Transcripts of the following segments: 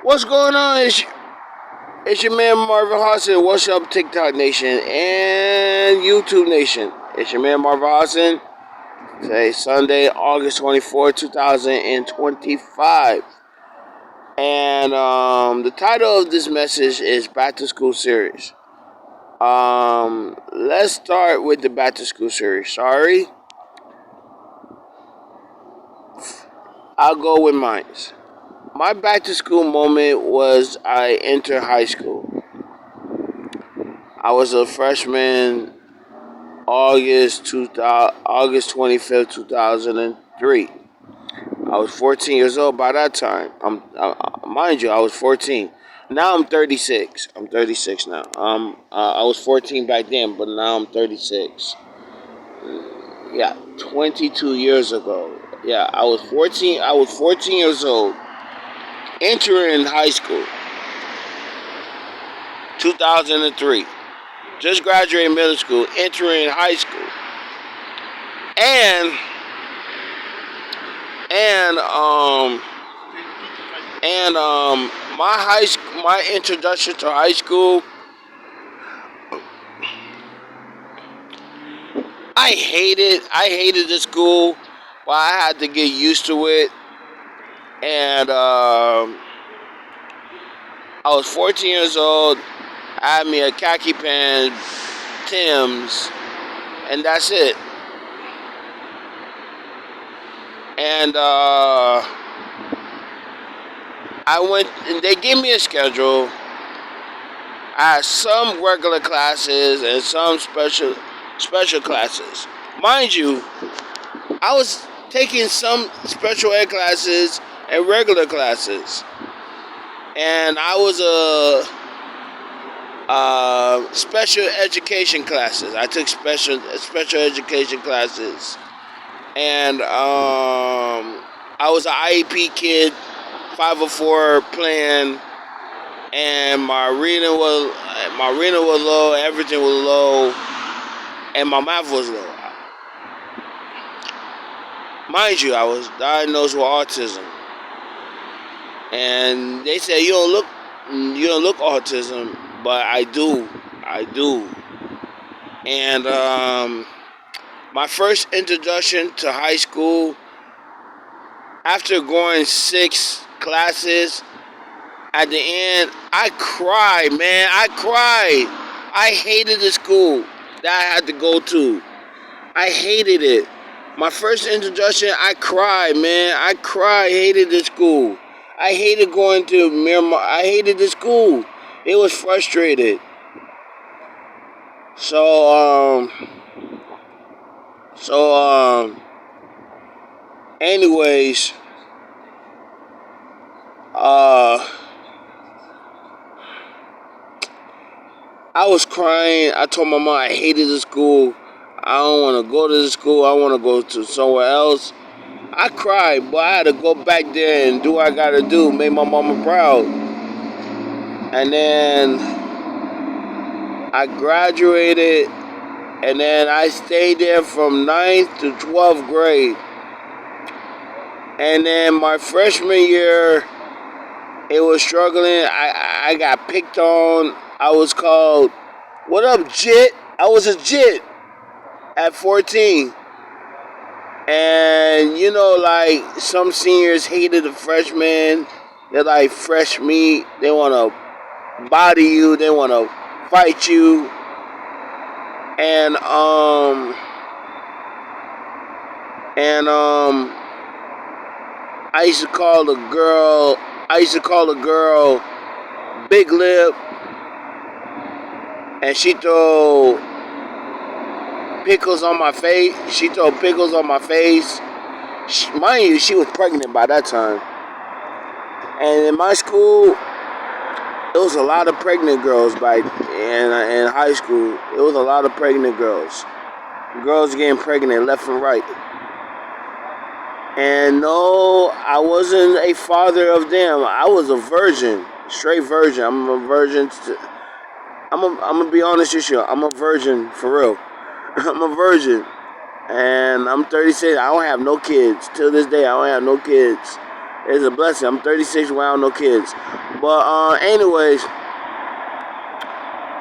What's going on? It's your man Marvin Hudson. What's up, TikTok Nation and YouTube Nation? It's your man Marvin Hudson. Today, Sunday, August 24th, 2025. And the title of this message is Back to School Series. Let's start with the Back to School Series. Sorry. I'll go with mine. My back to school moment was I entered high school. I was a freshman August 25th, 2003. I was 14 years old by that time. Mind you, I was 14. Now I'm 36. I'm 36 now. I was 14 back then, but now I'm 36. Yeah, 22 years ago. Yeah, I was 14. I was 14 years old, entering high school. 2003. Just graduated middle school, entering high school. And my introduction to high school, I hated the school, but I had to get used to it. And I was 14 years old. I had me a khaki pants, Tim's, and that's it. And I went, and they gave me a schedule. I had some regular classes and some special classes. Mind you, I was taking some special ed classes and regular classes. And I was special education classes. I took special education classes. And I was an IEP kid, 504 plan, and my reading was low, everything was low, and my math was low. Mind you, I was diagnosed with autism, and they said you don't look autism, but I do. And my first introduction to high school, after going 6 classes, at the end, I cried, man. I cried. I hated the school that I had to go to. I hated it. My first introduction, I cried, man. I cried, hated the school. I hated going to Miramar. I hated the school. It was frustrated. Anyways, I was crying. I told my mom I hated the school. I don't want to go to the school. I want to go to somewhere else. I cried, but I had to go back there and do what I got to do, make my mama proud. And then I graduated, and then I stayed there from 9th to 12th grade. And then my freshman year, it was struggling. I got picked on. I was called, "What up, jit?" I was a jit at 14. And, like, some seniors hated the freshmen. They're like fresh meat. They want to body you. They want to fight you. And I used to call the girl Big Lip, and she throw pickles on my face. Mind you, she was pregnant by that time. And in my school, there was a lot of pregnant girls in high school. It was a lot of pregnant girls. Girls getting pregnant left and right. And no, I wasn't a father of them. I was a virgin, straight virgin. I'm a virgin. I'm gonna be honest with you. I'm a virgin for real. I'm a virgin, and I'm 36. I don't have no kids till this day. I don't have no kids. It's a blessing. I'm 36 without no kids. But anyways,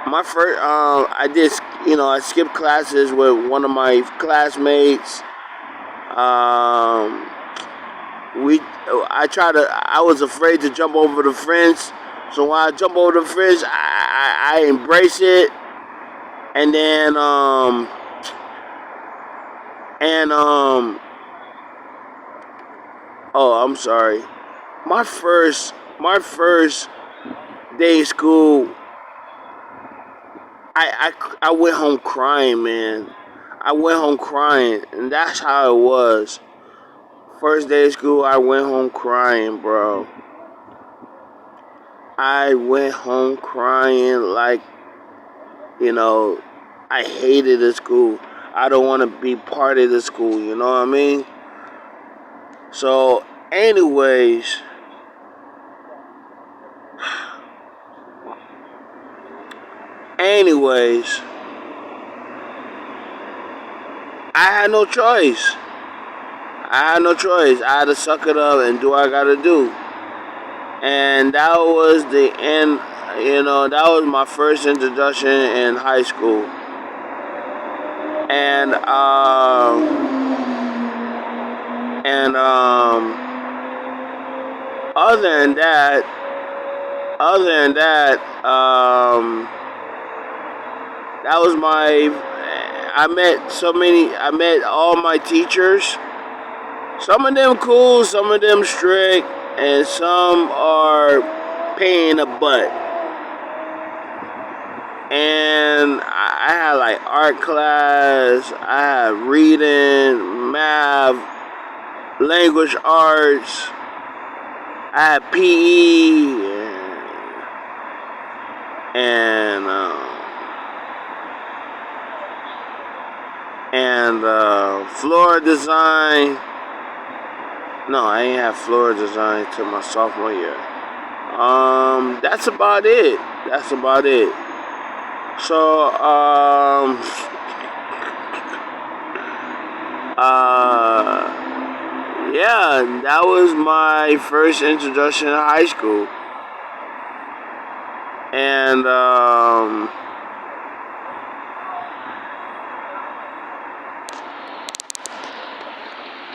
my first I did, I skipped classes with one of my classmates. Um, I was afraid to jump over the fence. So when I jump over the fence, I embrace it, and then and oh, I'm sorry. My first day of school, I went home crying, man. I went home crying, and that's how it was. First day of school, I went home crying, bro. I went home crying like, you know, I hated the school. I don't want to be part of the school, you know what I mean? So, anyways, anyways, I had no choice. I had no choice. I had to suck it up and do what I gotta do. And that was the end, that was my first introduction in high school. And, other than that, that was I met all my teachers. Some of them cool, some of them strict, and some are pain in the butt. And I had like art class, I had reading, math, language arts, I had PE, and floor design. No, I ain't have floor design till my sophomore year. That's about it. That's about it. So, yeah, that was my first introduction to high school. And,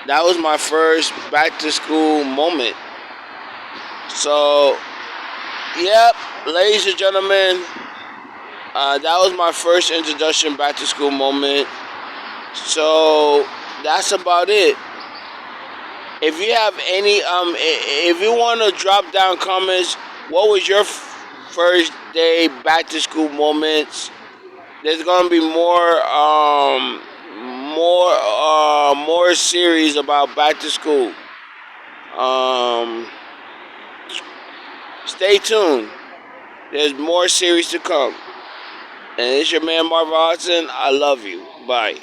that was my first back to school moment. So, yep, ladies and gentlemen, that was my first introduction back to school moment. So, that's about it. If you have any, if you want to drop down comments, what was your first day back to school moments? There's gonna be more series about back to school. Um, Stay tuned. There's more series to come. And it's your man Marvin Hudson. I love you. Bye.